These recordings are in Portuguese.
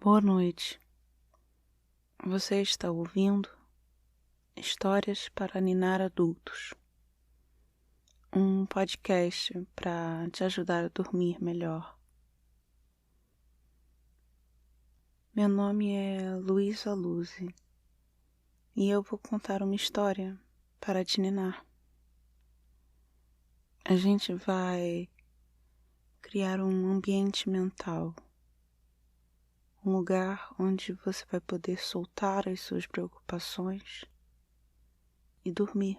Boa noite. Você está ouvindo Histórias para Ninar Adultos, um podcast para te ajudar a dormir melhor. Meu nome é Luísa Luzi e eu vou contar uma história para te ninar. A gente vai criar um ambiente mental, um lugar onde você vai poder soltar as suas preocupações e dormir.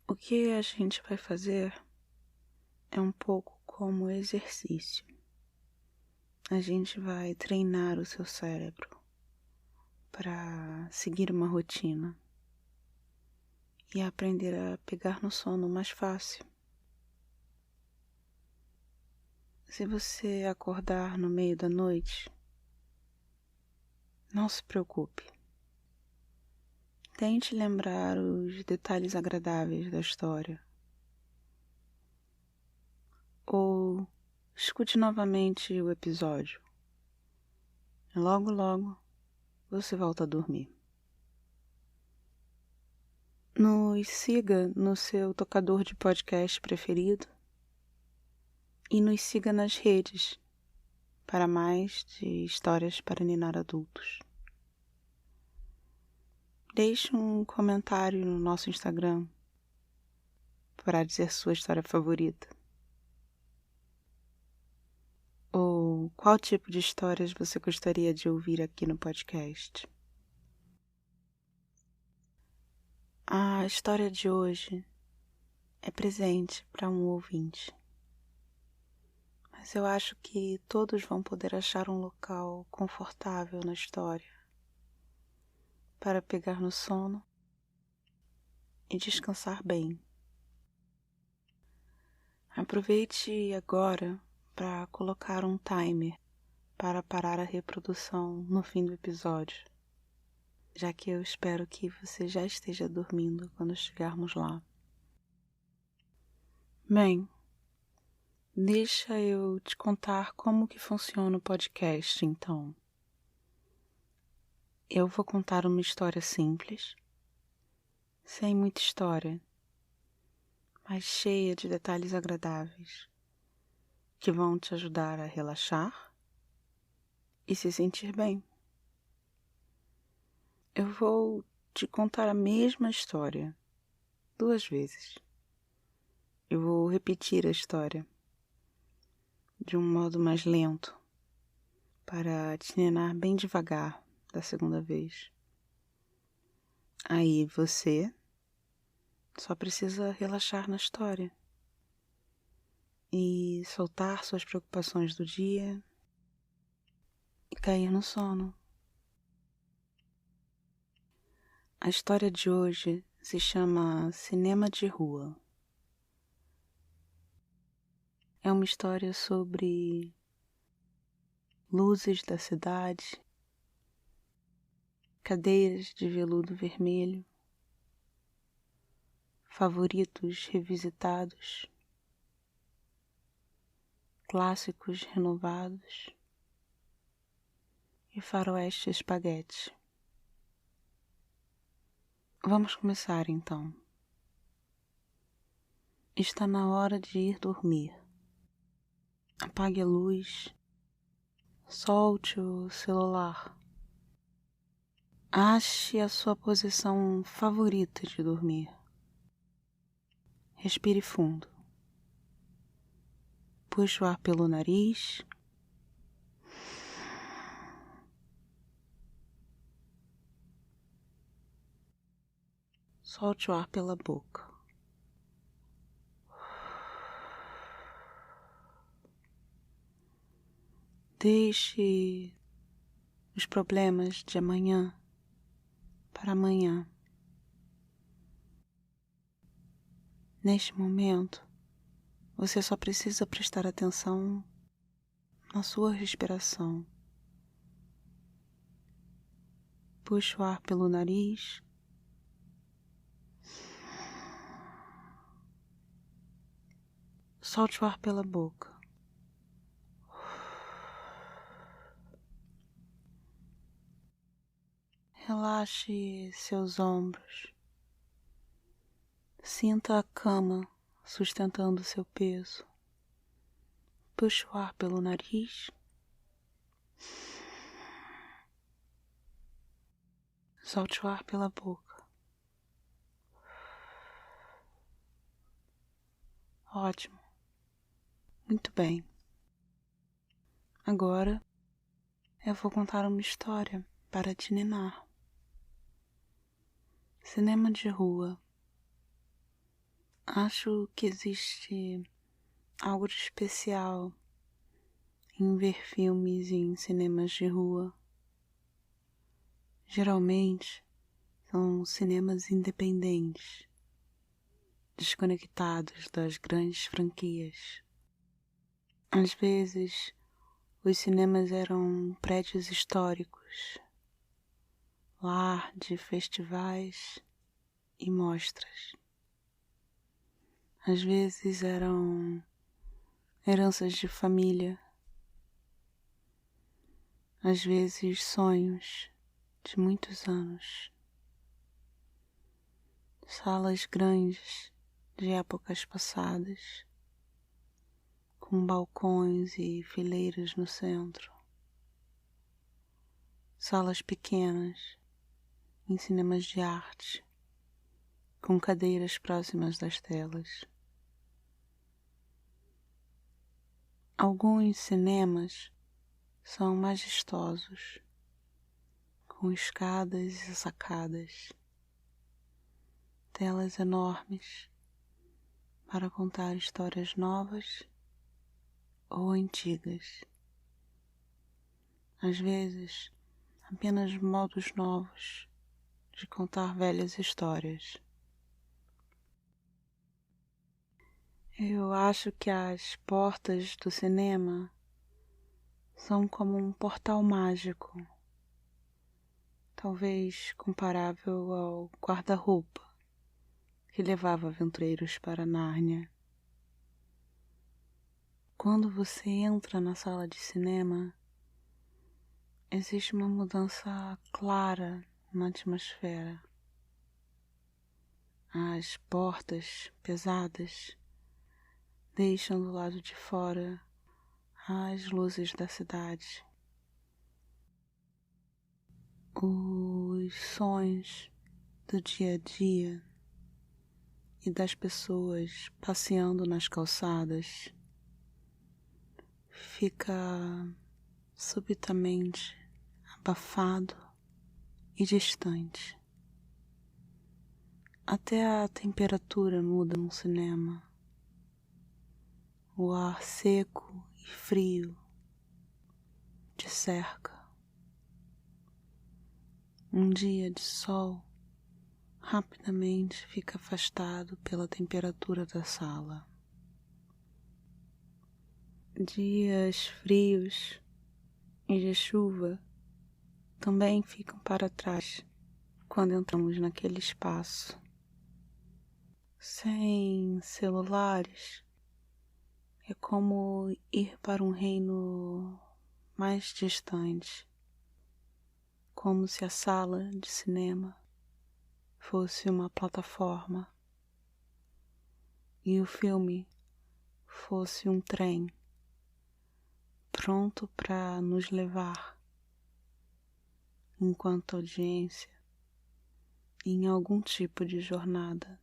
O que a gente vai fazer é um pouco como exercício. A gente vai treinar o seu cérebro para seguir uma rotina e aprender a pegar no sono mais fácil. Se você acordar no meio da noite, não se preocupe. Tente lembrar os detalhes agradáveis da história. Ou escute novamente o episódio. Logo, logo, você volta a dormir. Nos siga no seu tocador de podcast preferido e nos siga nas redes para mais de histórias para ninar adultos. Deixe um comentário no nosso Instagram para dizer sua história favorita. Ou qual tipo de histórias você gostaria de ouvir aqui no podcast. A história de hoje é presente para um ouvinte. Mas eu acho que todos vão poder achar um local confortável na história para pegar no sono e descansar bem. Aproveite agora para colocar um timer para parar a reprodução no fim do episódio, já que eu espero que você já esteja dormindo quando chegarmos lá. Bem, deixa eu te contar como que funciona o podcast, então. Eu vou contar uma história simples, sem muita história, mas cheia de detalhes agradáveis, que vão te ajudar a relaxar e se sentir bem. Eu vou te contar a mesma história 2 vezes. Eu vou repetir a história de um modo mais lento para te ninar bem devagar da segunda vez. Aí você só precisa relaxar na história e soltar suas preocupações do dia e cair no sono. A história de hoje se chama Cinema de Rua. É uma história sobre luzes da cidade, cadeiras de veludo vermelho, favoritos revisitados, clássicos renovados e faroeste espaguete. Vamos começar então. Está na hora de ir dormir. Apague a luz, solte o celular. Ache a sua posição favorita de dormir. Respire fundo. Puxe o ar pelo nariz. Solte o ar pela boca. Deixe os problemas de amanhã para amanhã. Neste momento, você só precisa prestar atenção na sua respiração. Puxe o ar pelo nariz. Solte o ar pela boca. Relaxe seus ombros. Sinta a cama sustentando seu peso. Puxe o ar pelo nariz. Solte o ar pela boca. Ótimo. Muito bem. Agora eu vou contar uma história para te ninar. Cinema de rua. Acho que existe algo de especial em ver filmes em cinemas de rua. Geralmente são cinemas independentes, desconectados das grandes franquias. Às vezes, os cinemas eram prédios históricos, lar de festivais e mostras. Às vezes eram heranças de família, às vezes sonhos de muitos anos. Salas grandes de épocas passadas, com balcões e fileiras no centro. Salas pequenas em cinemas de arte, com cadeiras próximas das telas. Alguns cinemas são majestosos, com escadas e sacadas, telas enormes para contar histórias novas ou antigas. Às vezes, apenas modos novos de contar velhas histórias. Eu acho que as portas do cinema são como um portal mágico, talvez comparável ao guarda-roupa que levava aventureiros para Nárnia. Quando você entra na sala de cinema, existe uma mudança clara na atmosfera. As portas pesadas deixam do lado de fora as luzes da cidade. Os sons do dia a dia e das pessoas passeando nas calçadas fica subitamente abafado e distante. Até a temperatura muda no cinema. O ar seco e frio te cerca. Um dia de sol rapidamente fica afastado pela temperatura da sala. Dias frios e de chuva também ficam para trás quando entramos naquele espaço. Sem celulares, é como ir para um reino mais distante, como se a sala de cinema fosse uma plataforma e o filme fosse um trem pronto para nos levar, enquanto audiência, em algum tipo de jornada.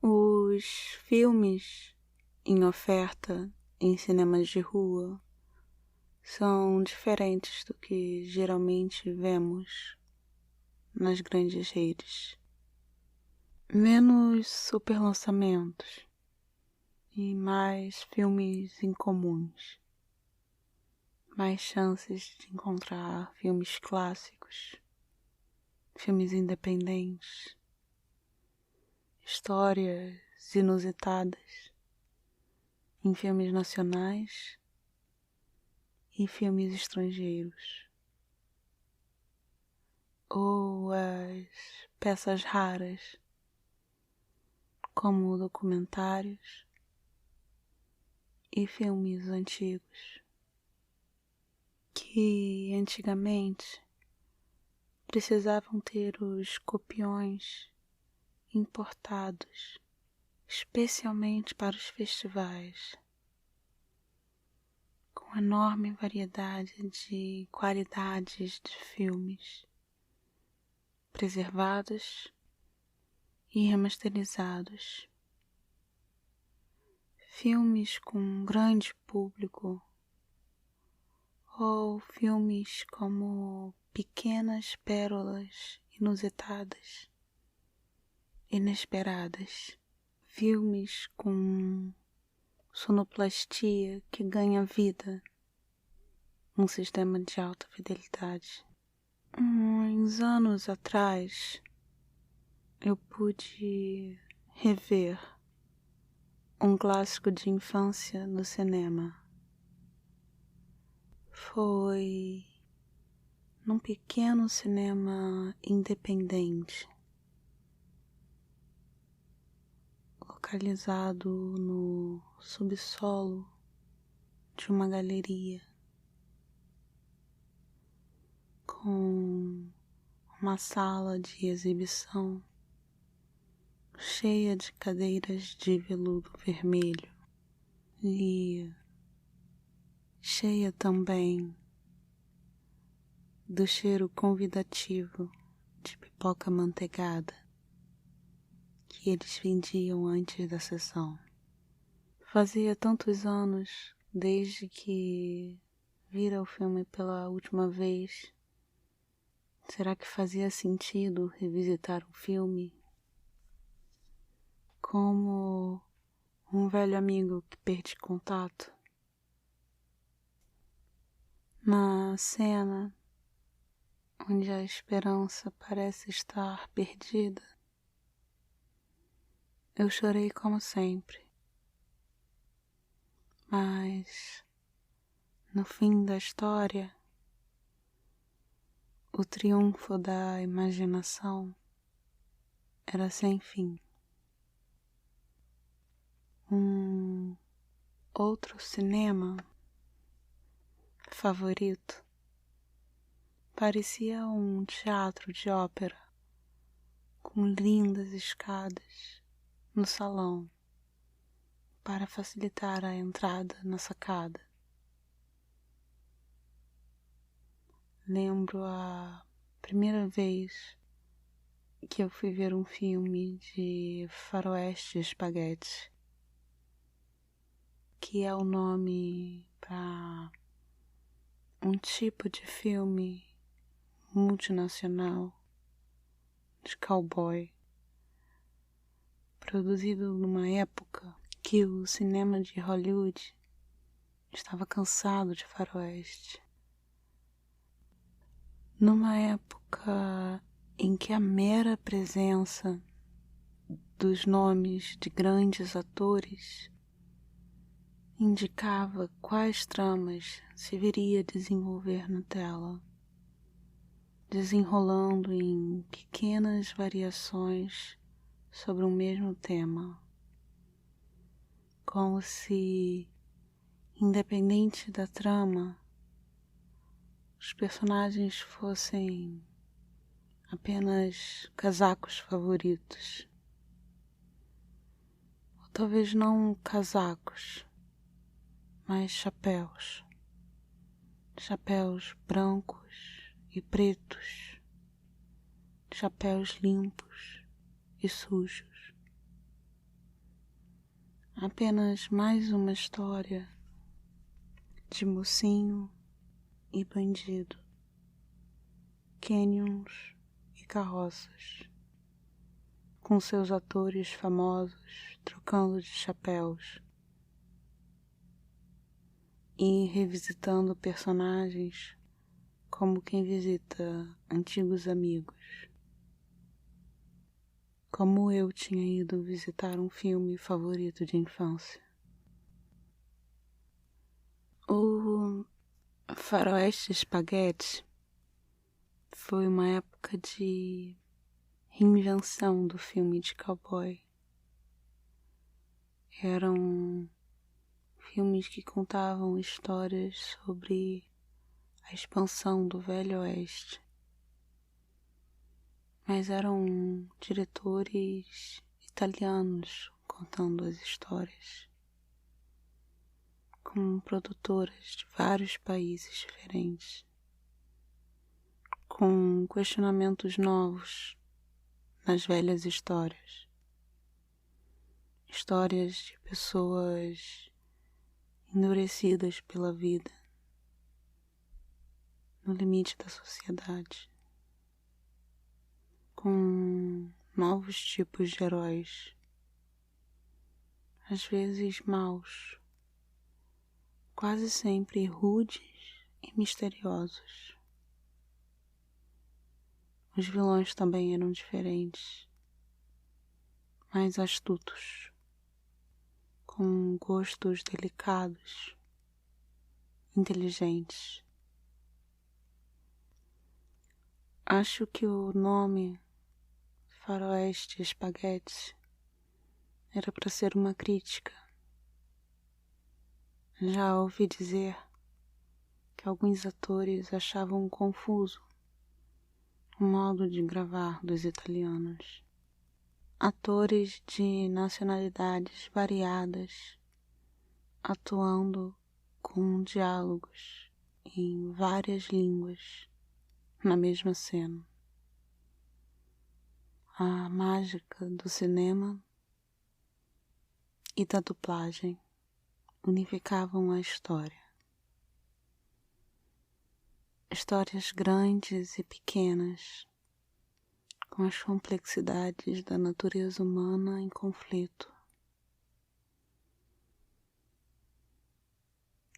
Os filmes em oferta em cinemas de rua são diferentes do que geralmente vemos nas grandes redes. Menos superlançamentos e mais filmes incomuns. Mais chances de encontrar filmes clássicos, filmes independentes, histórias inusitadas em filmes nacionais e filmes estrangeiros, ou as peças raras, como documentários e filmes antigos, que antigamente precisavam ter os copiões importados, especialmente para os festivais, com enorme variedade de qualidades de filmes, preservados e remasterizados. Filmes com um grande público ou filmes como pequenas pérolas inusitadas, inesperadas. Filmes com sonoplastia que ganha vida, um sistema de alta fidelidade. Uns anos atrás, eu pude rever um clássico de infância no cinema. Foi num pequeno cinema independente, localizado no subsolo de uma galeria, com uma sala de exibição cheia de cadeiras de veludo vermelho e cheia também do cheiro convidativo de pipoca manteigada que eles vendiam antes da sessão. Fazia tantos anos desde que vira o filme pela última vez. Será que fazia sentido revisitar o filme? Como um velho amigo que perdi contato. Na cena onde a esperança parece estar perdida, eu chorei como sempre. Mas, no fim da história, o triunfo da imaginação era sem fim. Um outro cinema favorito parecia um teatro de ópera com lindas escadas no salão para facilitar a entrada na sacada. Lembro a primeira vez que eu fui ver um filme de faroeste espaguete, que é o nome para um tipo de filme multinacional de cowboy, produzido numa época que o cinema de Hollywood estava cansado de faroeste. Numa época em que a mera presença dos nomes de grandes atores indicava quais tramas se viria desenvolver na tela, desenrolando em pequenas variações sobre o mesmo tema, como se, independente da trama, os personagens fossem apenas casacos favoritos. Ou talvez não casacos, mas chapéus. Chapéus brancos e pretos. Chapéus limpos e sujos. Apenas mais uma história de mocinho e bandido, canyons e carroças, com seus atores famosos trocando de chapéus e revisitando personagens como quem visita antigos amigos. Como eu tinha ido visitar um filme favorito de infância. O Faroeste Espaguete foi uma época de reinvenção do filme de cowboy. Eram filmes que contavam histórias sobre a expansão do Velho Oeste, mas eram diretores italianos contando as histórias, com produtoras de vários países diferentes, com questionamentos novos nas velhas histórias. Histórias de pessoas endurecidas pela vida, no limite da sociedade, com novos tipos de heróis, às vezes maus, quase sempre rudes e misteriosos. Os vilões também eram diferentes, mais astutos, com gostos delicados, inteligentes. Acho que o nome Faroeste Espaguete era para ser uma crítica. Já ouvi dizer que alguns atores achavam confuso o modo de gravar dos italianos. Atores de nacionalidades variadas, atuando com diálogos em várias línguas na mesma cena. A mágica do cinema e da dublagem unificavam a história. Histórias grandes e pequenas, com as complexidades da natureza humana em conflito,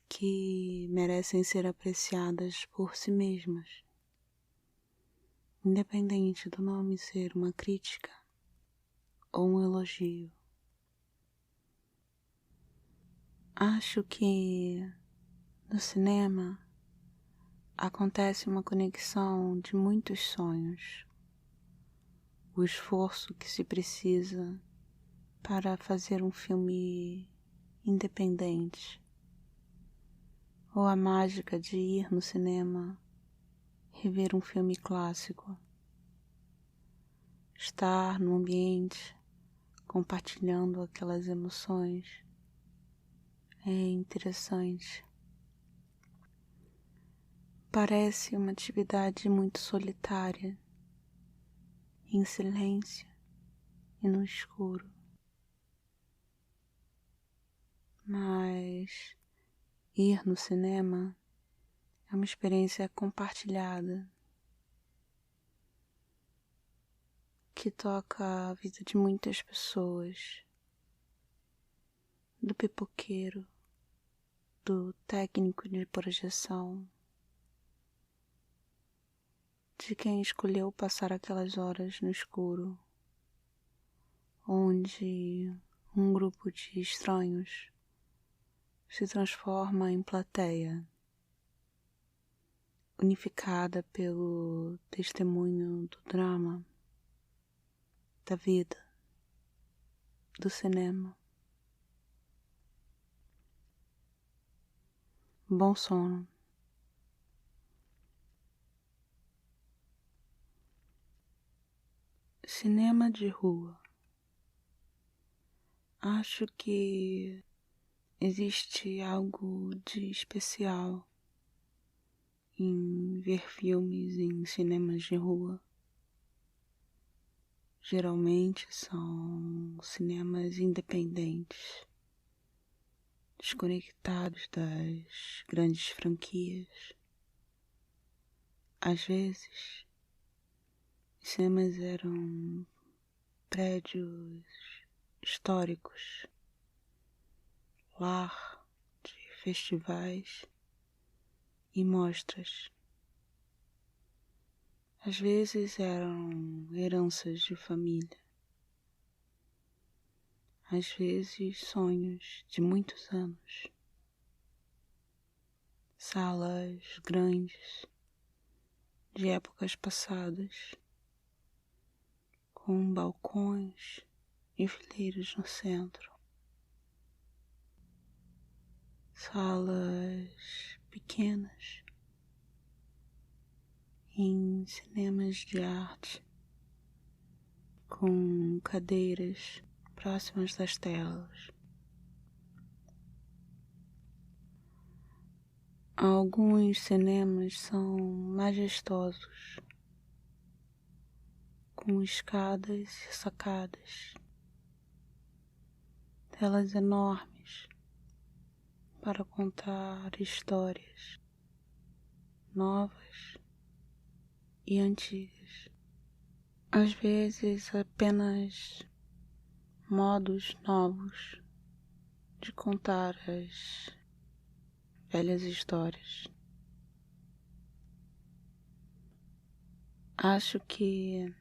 que merecem ser apreciadas por si mesmas, independente do nome ser uma crítica ou um elogio. Acho que no cinema acontece uma conexão de muitos sonhos, o esforço que se precisa para fazer um filme independente, ou a mágica de ir no cinema rever um filme clássico, estar no ambiente compartilhando aquelas emoções é interessante. Parece uma atividade muito solitária, em silêncio e no escuro. Mas ir no cinema é uma experiência compartilhada que toca a vida de muitas pessoas, do pipoqueiro, do técnico de projeção, de quem escolheu passar aquelas horas no escuro, onde um grupo de estranhos se transforma em plateia, unificada pelo testemunho do drama, da vida, do cinema. Bom sono. Cinema de rua. Acho que existe algo de especial em ver filmes em cinemas de rua. Geralmente são cinemas independentes, desconectados das grandes franquias. Às vezes, os cinemas eram prédios históricos, lar de festivais e mostras. Às vezes eram heranças de família, às vezes sonhos de muitos anos. Salas grandes de épocas passadas, com balcões e fileiras no centro. Salas pequenas em cinemas de arte com cadeiras próximas das telas. Alguns cinemas são majestosos, com escadas e sacadas, telas enormes para contar histórias novas e antigas. Às vezes apenas modos novos de contar as velhas histórias. Acho que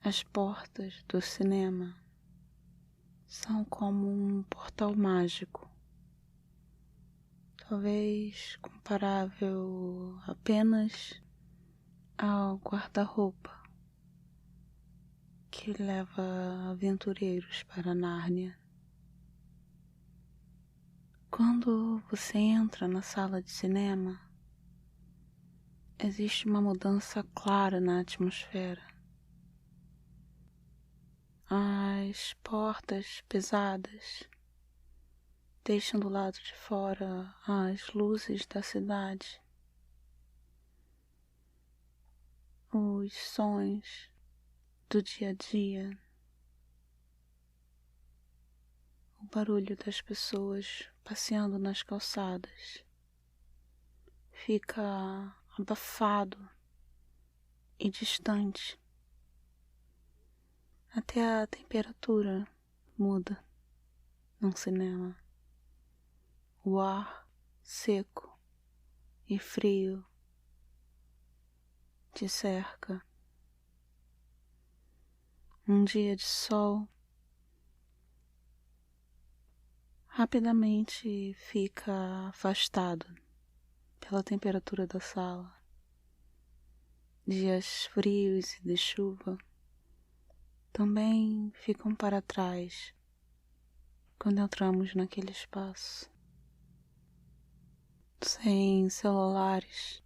as portas do cinema são como um portal mágico, talvez comparável apenas ao guarda-roupa que leva aventureiros para Nárnia. Quando você entra na sala de cinema, existe uma mudança clara na atmosfera. As portas pesadas deixam do lado de fora as luzes da cidade, os sons do dia a dia, o barulho das pessoas passeando nas calçadas fica abafado e distante. Até a temperatura muda num cinema. O ar seco e frio te cerca. Um dia de sol rapidamente fica afastado pela temperatura da sala. Dias frios e de chuva também ficam para trás quando entramos naquele espaço. Sem celulares,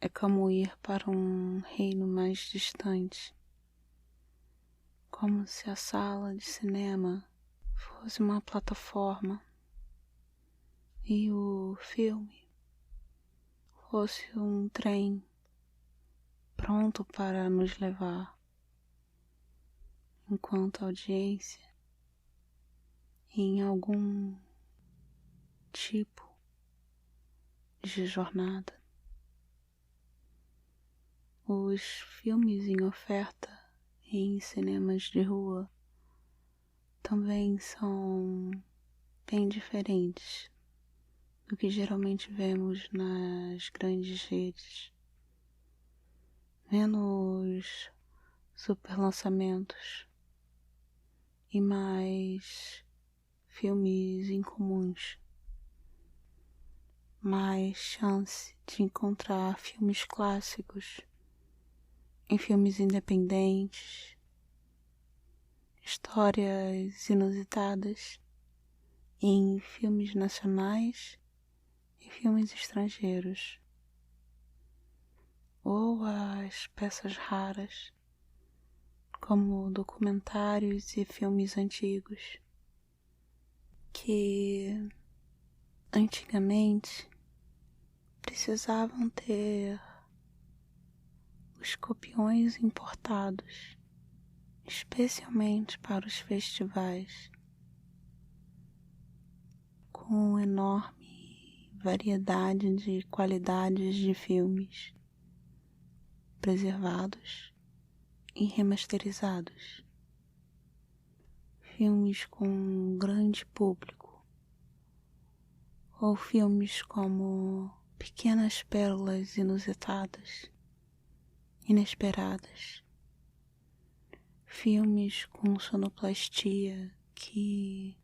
é como ir para um reino mais distante, como se a sala de cinema fosse uma plataforma e o filme fosse um trem pronto para nos levar, enquanto a audiência em algum tipo de jornada. Os filmes em oferta em cinemas de rua também são bem diferentes do que geralmente vemos nas grandes redes. Menos superlançamentos e mais filmes incomuns. Mais chance de encontrar filmes clássicos em filmes independentes, histórias inusitadas em filmes nacionais e filmes estrangeiros, ou as peças raras, como documentários e filmes antigos, que antigamente precisavam ter os copiões importados, especialmente para os festivais, com enorme variedade de qualidades de filmes preservados e remasterizados. Filmes com um grande público, ou filmes como pequenas pérolas inusitadas, inesperadas. Filmes com sonoplastia que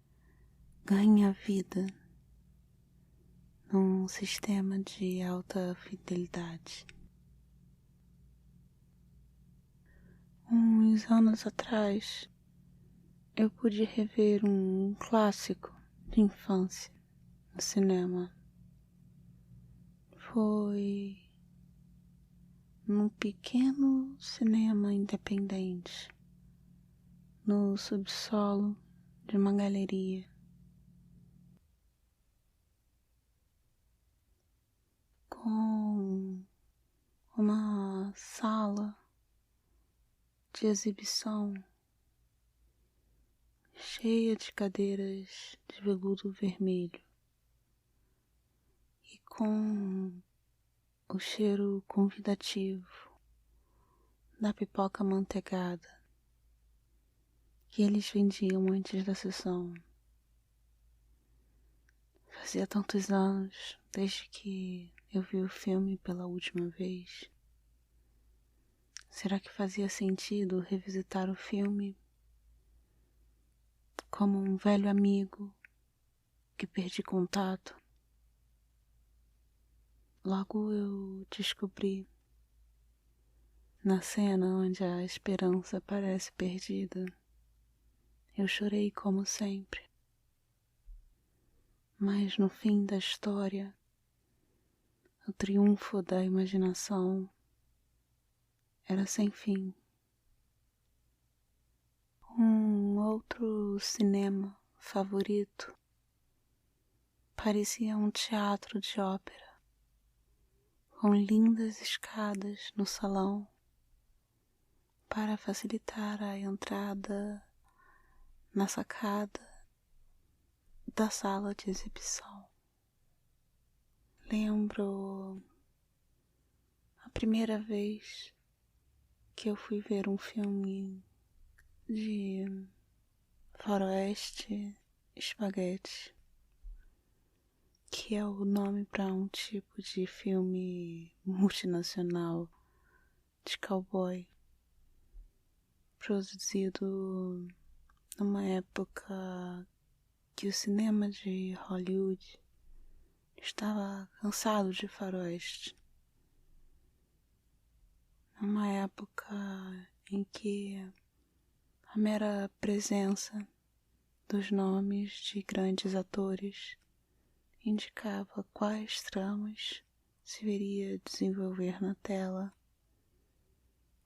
ganha vida num sistema de alta fidelidade. Uns anos atrás, eu pude rever um clássico de infância no cinema. Foi num pequeno cinema independente, no subsolo de uma galeria. Com uma sala de exibição cheia de cadeiras de veludo vermelho e com o cheiro convidativo da pipoca amanteigada que eles vendiam antes da sessão. Fazia tantos anos desde que eu vi o filme pela última vez. Será que fazia sentido revisitar o filme como um velho amigo que perdi contato? Logo eu descobri, na cena onde a esperança parece perdida, eu chorei como sempre. Mas no fim da história, o triunfo da imaginação era sem fim. Um outro cinema favorito parecia um teatro de ópera, com lindas escadas no salão para facilitar a entrada na sacada da sala de exibição. Lembro a primeira vez que eu fui ver um filme de faroeste espaguete, que é o nome para um tipo de filme multinacional de cowboy, produzido numa época que o cinema de Hollywood estava cansado de faroeste. Numa época em que a mera presença dos nomes de grandes atores indicava quais tramas se viria desenvolver na tela,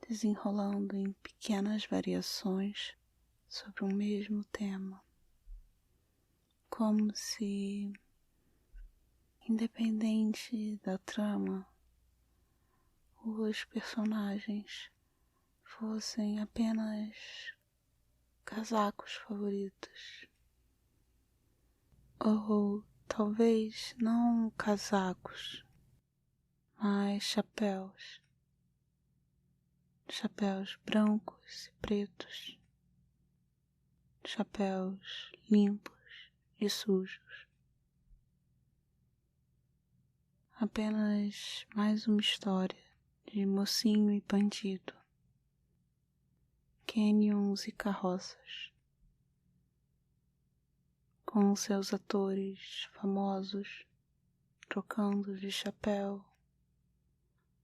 desenrolando em pequenas variações sobre um mesmo tema, como se, independente da trama, os personagens fossem apenas casacos favoritos. Ou talvez não casacos, mas chapéus. Chapéus brancos e pretos. Chapéus limpos e sujos. Apenas mais uma história de mocinho e bandido. Canyons e carroças. Com seus atores famosos trocando de chapéu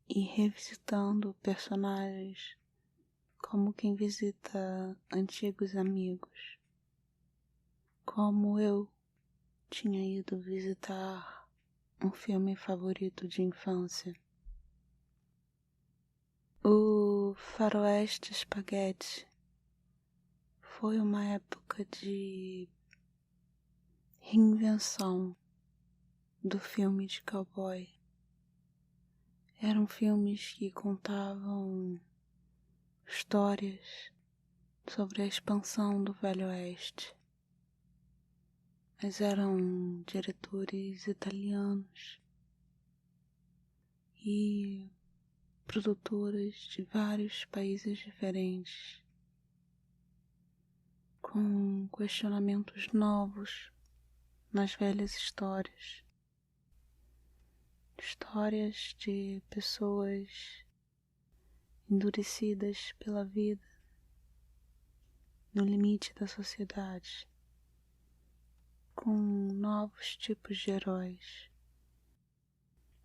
e revisitando personagens como quem visita antigos amigos, como eu tinha ido visitar um filme favorito de infância. O Faroeste Spaghetti foi uma época de reinvenção do filme de cowboy. Eram filmes que contavam histórias sobre a expansão do Velho Oeste, mas eram diretores italianos e produtoras de vários países diferentes, com questionamentos novos nas velhas histórias. Histórias de pessoas endurecidas pela vida, no limite da sociedade, com novos tipos de heróis,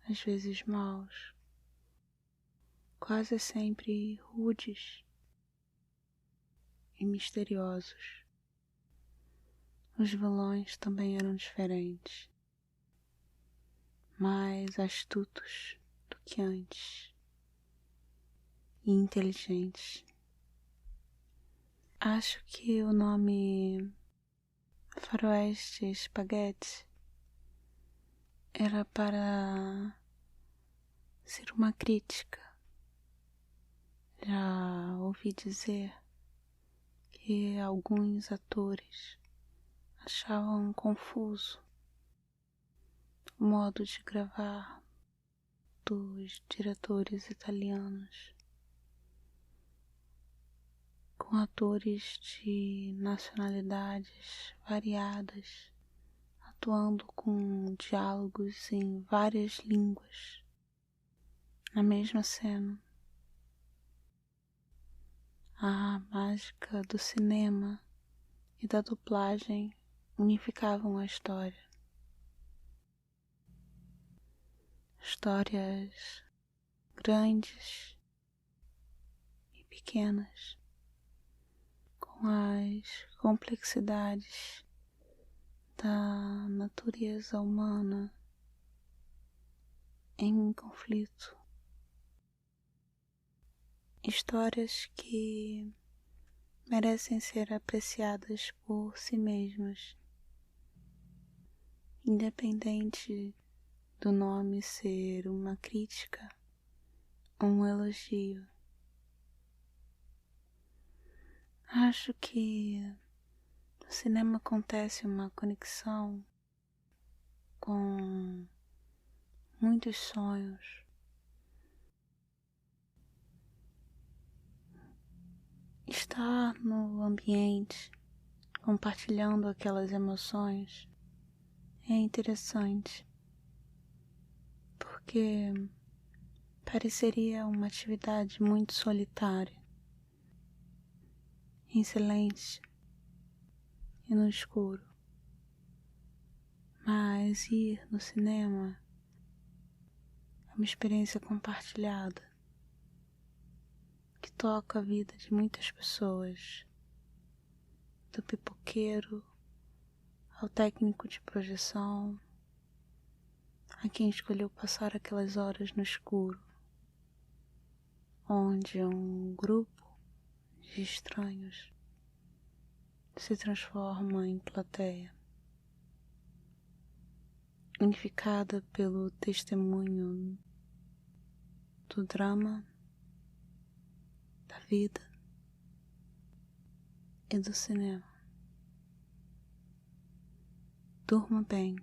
às vezes maus, quase sempre rudes e misteriosos. Os vilões também eram diferentes, mais astutos do que antes. e inteligentes. Acho que o nome Faroeste Spaghetti era para ser uma crítica. Já ouvi dizer que alguns atores achavam confuso o modo de gravar dos diretores italianos, com atores de nacionalidades variadas, atuando com diálogos em várias línguas na mesma cena. A mágica do cinema e da dublagem unificavam a história. Histórias grandes e pequenas, com as complexidades da natureza humana em conflito. Histórias que merecem ser apreciadas por si mesmas, independente do nome ser uma crítica ou um elogio. Acho que no cinema acontece uma conexão com muitos sonhos. Estar no ambiente, compartilhando aquelas emoções, é interessante, porque pareceria uma atividade muito solitária, em silêncio e no escuro. Mas ir no cinema é uma experiência compartilhada, que toca a vida de muitas pessoas, do pipoqueiro ao técnico de projeção, a quem escolheu passar aquelas horas no escuro, onde um grupo de estranhos se transforma em plateia, unificada pelo testemunho do drama, da vida e do cinema. Durma bem.